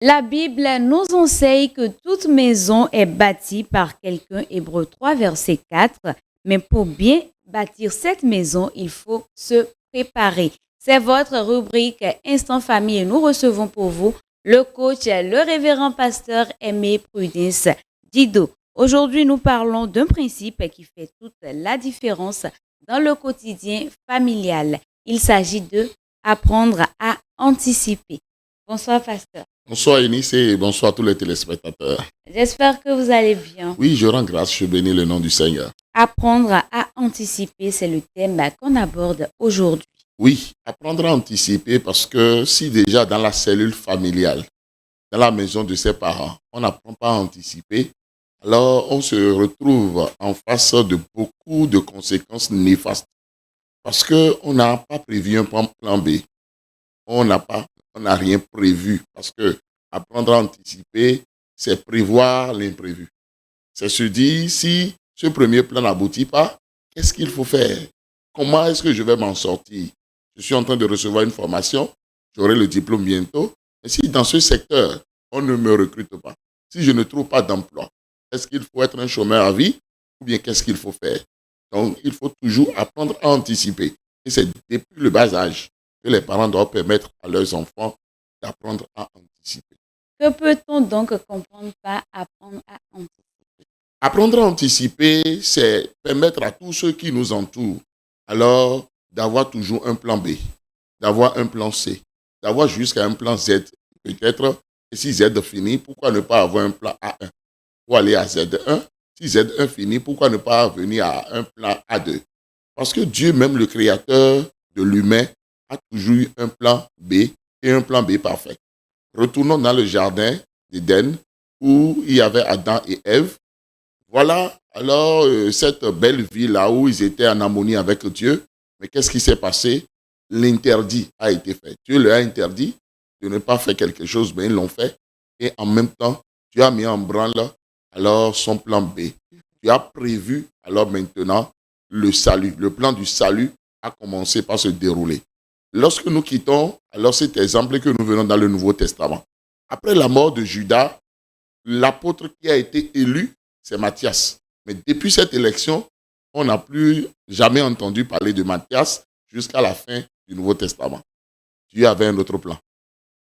La Bible nous enseigne que toute maison est bâtie par quelqu'un, Hébreux 3, verset 4. Mais pour bien bâtir cette maison, il faut se préparer. C'est votre rubrique Instant Famille et nous recevons pour vous le coach, le révérend pasteur Aimé Prudence Dido. Aujourd'hui, nous parlons d'un principe qui fait toute la différence dans le quotidien familial. Il s'agit de apprendre à anticiper. Bonsoir, pasteur. Bonsoir Eunice et bonsoir tous les téléspectateurs. J'espère que vous allez bien. Oui, je rends grâce, je bénis le nom du Seigneur. Apprendre à anticiper, c'est le thème qu'on aborde aujourd'hui. Oui, apprendre à anticiper parce que si déjà dans la cellule familiale, dans la maison de ses parents, on n'apprend pas à anticiper, alors on se retrouve en face de beaucoup de conséquences néfastes. Parce qu'on n'a pas prévu un plan B. On n'a rien prévu parce que apprendre à anticiper, c'est prévoir l'imprévu. C'est se dire, si ce premier plan n'aboutit pas, qu'est-ce qu'il faut faire? Comment est-ce que je vais m'en sortir? Je suis en train de recevoir une formation, j'aurai le diplôme bientôt. Mais si dans ce secteur, on ne me recrute pas, si je ne trouve pas d'emploi, est-ce qu'il faut être un chômeur à vie ou bien qu'est-ce qu'il faut faire? Donc, il faut toujours apprendre à anticiper. Et c'est depuis le bas âge que les parents doivent permettre à leurs enfants d'apprendre à anticiper. Que peut-on donc comprendre par apprendre à anticiper? Apprendre à anticiper, c'est permettre à tous ceux qui nous entourent alors d'avoir toujours un plan B, d'avoir un plan C, d'avoir jusqu'à un plan Z. Peut-être, et si Z finit, pourquoi ne pas avoir un plan A1 pour aller à Z1? Si Z1 finit, pourquoi ne pas venir à un plan A2? Parce que Dieu, même le créateur de l'humain, a toujours eu un plan B et un plan B parfait. Retournons dans le jardin d'Éden où il y avait Adam et Ève. Voilà alors cette belle vie là où ils étaient en harmonie avec Dieu. Mais qu'est-ce qui s'est passé? L'interdit a été fait. Dieu leur a interdit de ne pas faire quelque chose, mais ils l'ont fait. Et en même temps, Dieu a mis en branle alors son plan B. Dieu a prévu alors maintenant le salut. Le plan du salut a commencé par se dérouler. Lorsque nous quittons alors cet exemple que nous venons dans le Nouveau Testament, après la mort de Judas, l'apôtre qui a été élu, c'est Matthias. Mais depuis cette élection, on n'a plus jamais entendu parler de Matthias jusqu'à la fin du Nouveau Testament. Dieu avait un autre plan.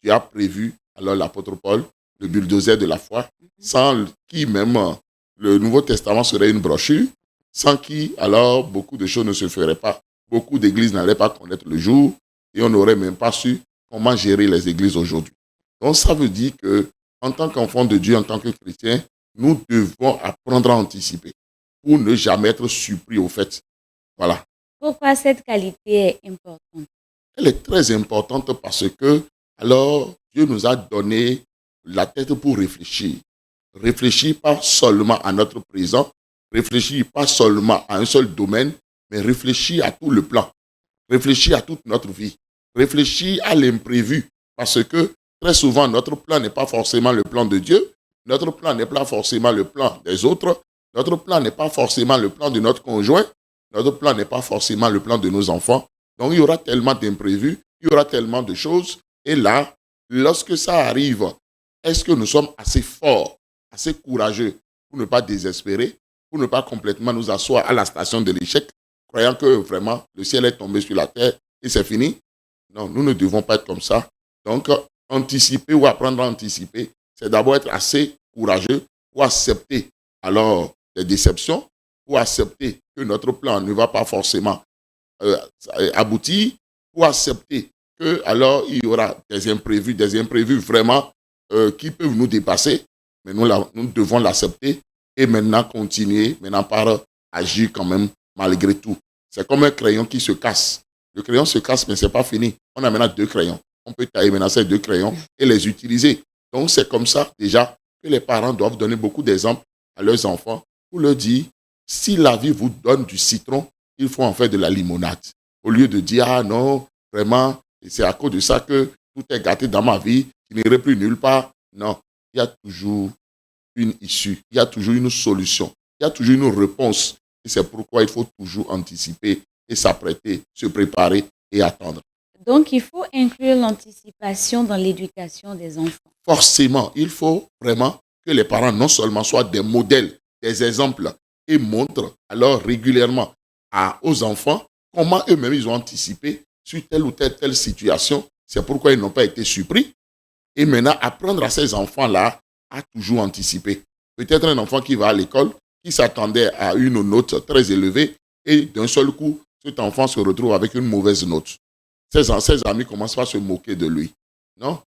Dieu a prévu alors l'apôtre Paul, le bulldozer de la foi, sans qui même le Nouveau Testament serait une brochure, sans qui alors beaucoup de choses ne se feraient pas. Beaucoup d'églises n'allaient pas connaître le jour et on n'aurait même pas su comment gérer les églises aujourd'hui. Donc ça veut dire que en tant qu'enfant de Dieu, en tant que chrétien, nous devons apprendre à anticiper pour ne jamais être surpris au fait. Voilà. Pourquoi cette qualité est importante? Elle est très importante parce que, alors, Dieu nous a donné la tête pour réfléchir. Réfléchir pas seulement à notre présent, réfléchir pas seulement à un seul domaine, mais réfléchir à tout le plan. Réfléchir à toute notre vie. Réfléchir à l'imprévu. Parce que très souvent, notre plan n'est pas forcément le plan de Dieu. Notre plan n'est pas forcément le plan des autres. Notre plan n'est pas forcément le plan de notre conjoint. Notre plan n'est pas forcément le plan de nos enfants. Donc, il y aura tellement d'imprévus, il y aura tellement de choses. Et là, lorsque ça arrive, est-ce que nous sommes assez forts, assez courageux pour ne pas désespérer, pour ne pas complètement nous asseoir à la station de l'échec, croyant que vraiment le ciel est tombé sur la terre et c'est fini? Non, nous ne devons pas être comme ça. Donc, anticiper ou apprendre à anticiper, c'est d'abord être assez courageux pour accepter alors les déceptions, pour accepter que notre plan ne va pas forcément aboutir, pour accepter que alors il y aura des imprévus vraiment qui peuvent nous dépasser, mais nous devons l'accepter et maintenant continuer, maintenant par agir quand même malgré tout. C'est comme un crayon qui se casse. Le crayon se casse, mais ce n'est pas fini. On a maintenant 2 crayons. On peut tailler maintenant ces 2 crayons et les utiliser. Donc c'est comme ça déjà que les parents doivent donner beaucoup d'exemples à leurs enfants pour leur dire, si la vie vous donne du citron, il faut en faire de la limonade. Au lieu de dire, ah non, vraiment, c'est à cause de ça que tout est gâté dans ma vie, je n'irai plus nulle part. Non, il y a toujours une issue, il y a toujours une solution, il y a toujours une réponse. Et c'est pourquoi il faut toujours anticiper et s'apprêter, se préparer et attendre. Donc, il faut inclure l'anticipation dans l'éducation des enfants. Forcément, il faut vraiment que les parents non seulement soient des modèles, des exemples et montrent alors régulièrement aux enfants comment eux-mêmes ils ont anticipé sur telle ou telle situation. C'est pourquoi ils n'ont pas été surpris. Et maintenant, apprendre à ces enfants-là à toujours anticiper. Peut-être un enfant qui va à l'école, qui s'attendait à une note très élevée, et d'un seul coup, cet enfant se retrouve avec une mauvaise note. Ses amis commencent pas à se moquer de lui. Non?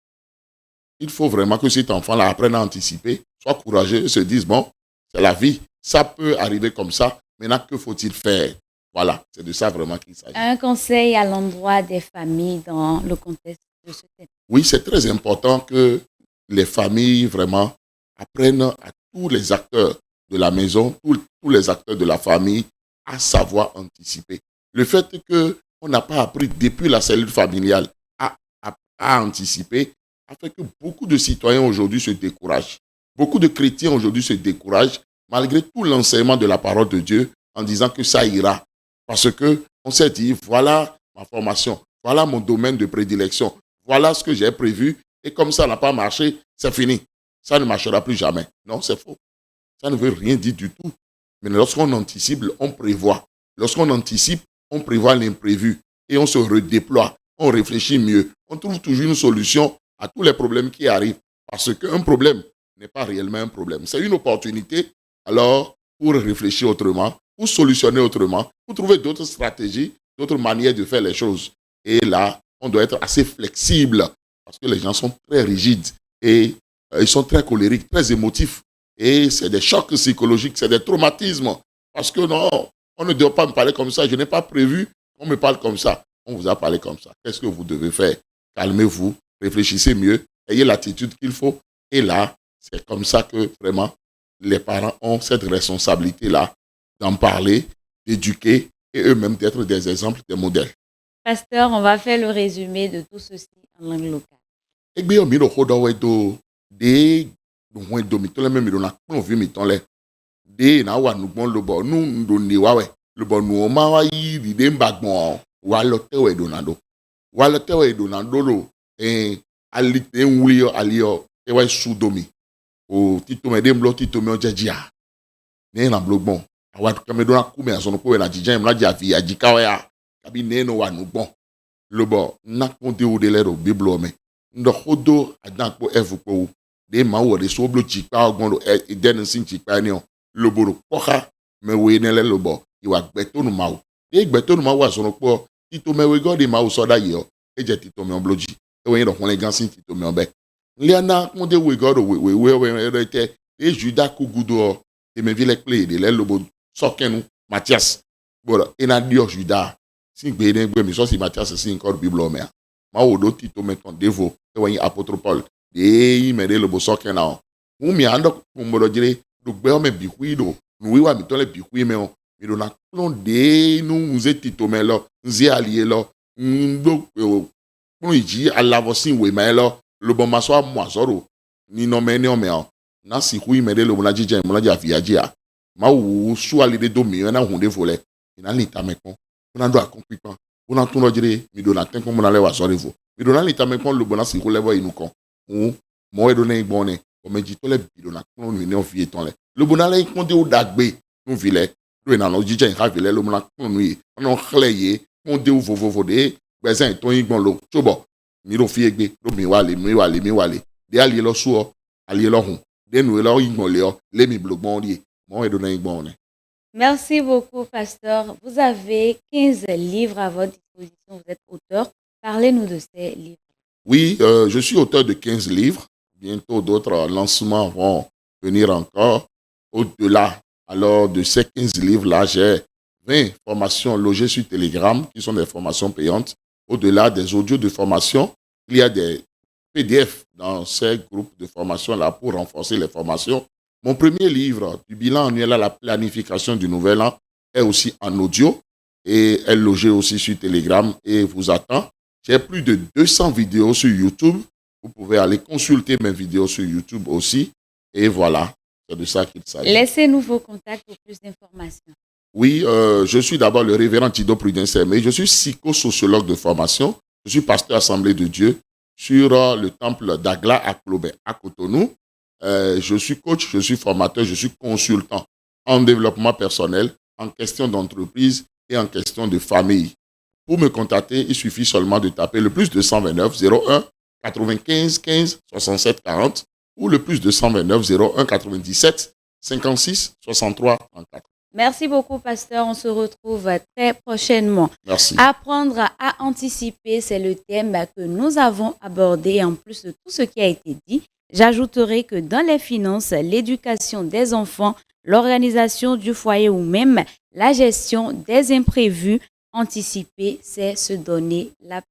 Il faut vraiment que cet enfant-là apprenne à anticiper, soit courageux et se dise, bon, c'est la vie, ça peut arriver comme ça, maintenant, que faut-il faire? Voilà, c'est de ça vraiment qu'il s'agit. Un conseil à l'endroit des familles dans le contexte de ce thème. Oui, c'est très important que les familles vraiment apprennent à tous les acteurs de la maison, tous les acteurs de la famille à savoir anticiper. Le fait qu'on n'a pas appris depuis la cellule familiale à anticiper a fait que beaucoup de citoyens aujourd'hui se découragent. Beaucoup de chrétiens aujourd'hui se découragent malgré tout l'enseignement de la parole de Dieu en disant que ça ira. Parce qu'on s'est dit, voilà ma formation, voilà mon domaine de prédilection, voilà ce que j'ai prévu, et comme ça n'a pas marché, c'est fini. Ça ne marchera plus jamais. Non, c'est faux. Ça ne veut rien dire du tout. Mais lorsqu'on anticipe, on prévoit. Lorsqu'on anticipe, on prévoit l'imprévu et on se redéploie. On réfléchit mieux. On trouve toujours une solution à tous les problèmes qui arrivent. Parce qu'un problème n'est pas réellement un problème. C'est une opportunité, alors, pour réfléchir autrement, pour solutionner autrement, pour trouver d'autres stratégies, d'autres manières de faire les choses. Et là, on doit être assez flexible parce que les gens sont très rigides et ils sont très colériques, très émotifs. Et c'est des chocs psychologiques, c'est des traumatismes. Parce que non, on ne doit pas me parler comme ça. Je n'ai pas prévu qu'on me parle comme ça. On vous a parlé comme ça. Qu'est-ce que vous devez faire? Calmez-vous, réfléchissez mieux, ayez l'attitude qu'il faut. Et là, c'est comme ça que vraiment les parents ont cette responsabilité-là d'en parler, d'éduquer et eux-mêmes d'être des exemples, des modèles. Pasteur, on va faire le résumé de tout ceci en langue locale. Egbe yo mi do xodo we do de do hwen do mi to le me mi do na kpon vi mi ton le de na wa nugbon lo bo nu do ni wa we lo bo nu ma wa yi di de mbagbon wa lo te we do na do lo ali te nwuli yo ali yo e wa su do mi o tito me de mlo tito me o jejia ne na blogbon awa ka me do na ku me asono ko we na jijan mla ja fi ajika wa ya kabi ne no wa nugbon lo bo na kon de o de le ro biblo me ndo xodo adanpo evukpo de ma wo de so blo chipa ogbon lo den sin chipa ni o loboro poka me we ne le lobo iwa gbetonu ma o de gbetonu ma wa sono po tito me we god ma o so da ye o e je tito me obloji e we ro kon le gan sin tito me obe liana kon de we god we rete e juda kugudo de me vile play de le lobo sokenu Matthias bora ina dio juda sin gbe ne gbe mi so si Matthias sin ko biblo me ma wo do tito me ton devo e we apôtre Paul de yi me de lobo sokena o mu mi ando kumbolo jire do gbe o me bi huido nu wi wa mi to le bi hui me o mi do na klon de nu nze tito me lo nze alie lo ndo kun iji alavo sin we me lo lobo maso amwazoro ni no me ni o me o na si hui me de lobo na jije mo na ja fi ajia ma wo su ali de do mi na hun de vole ina lita me kon na do akon pipan una tun lo jire mi do na ten kon mo na le wa sori vo mi do na lita me kon lobo na si ko levo inu kon mo e do ne igbon ne o meji to le bi do na kon ni o fi etan le lobo na le kon de o dagbe nu vile do na no jije ha vile lobo na kon nu yi ona chleye kon de o vovovo de gbezan ton igbon lo sobo mi ro fi egbe do mi wale de ali lo suo ali lo hun de nu lo igbon le o le mi blogbon ri mo e do na igbon ne. Merci beaucoup, pasteur. Vous avez 15 livres à votre disposition. Vous êtes auteur. Parlez-nous de ces livres. Oui, je suis auteur de 15 livres. Bientôt, d'autres lancements vont venir encore. Au-delà, alors, de ces 15 livres-là, j'ai 20 formations logées sur Telegram, qui sont des formations payantes. Au-delà des audios de formation, il y a des PDF dans ces groupes de formation-là pour renforcer les formations. Mon premier livre du bilan annuel à la planification du nouvel an est aussi en audio et est logé aussi sur Telegram et vous attend. J'ai plus de 200 vidéos sur YouTube. Vous pouvez aller consulter mes vidéos sur YouTube aussi. Et voilà, c'est de ça qu'il s'agit. Laissez-nous vos contacts pour plus d'informations. Oui, je suis d'abord le révérend Tido Prudence, mais je suis psychosociologue de formation. Je suis pasteur Assemblée de Dieu sur le temple d'Agla à Klobé, à Cotonou. Je suis coach, je suis formateur, je suis consultant en développement personnel, en question d'entreprise et en question de famille. Pour me contacter, il suffit seulement de taper le plus 229 01 95 15 67 40 ou le plus 229 01 97 56 63 34. Merci beaucoup, pasteur. On se retrouve très prochainement. Merci. Apprendre à anticiper, c'est le thème que nous avons abordé. En plus de tout ce qui a été dit, j'ajouterai que dans les finances, l'éducation des enfants, l'organisation du foyer ou même la gestion des imprévus, anticiper, c'est se donner la paix.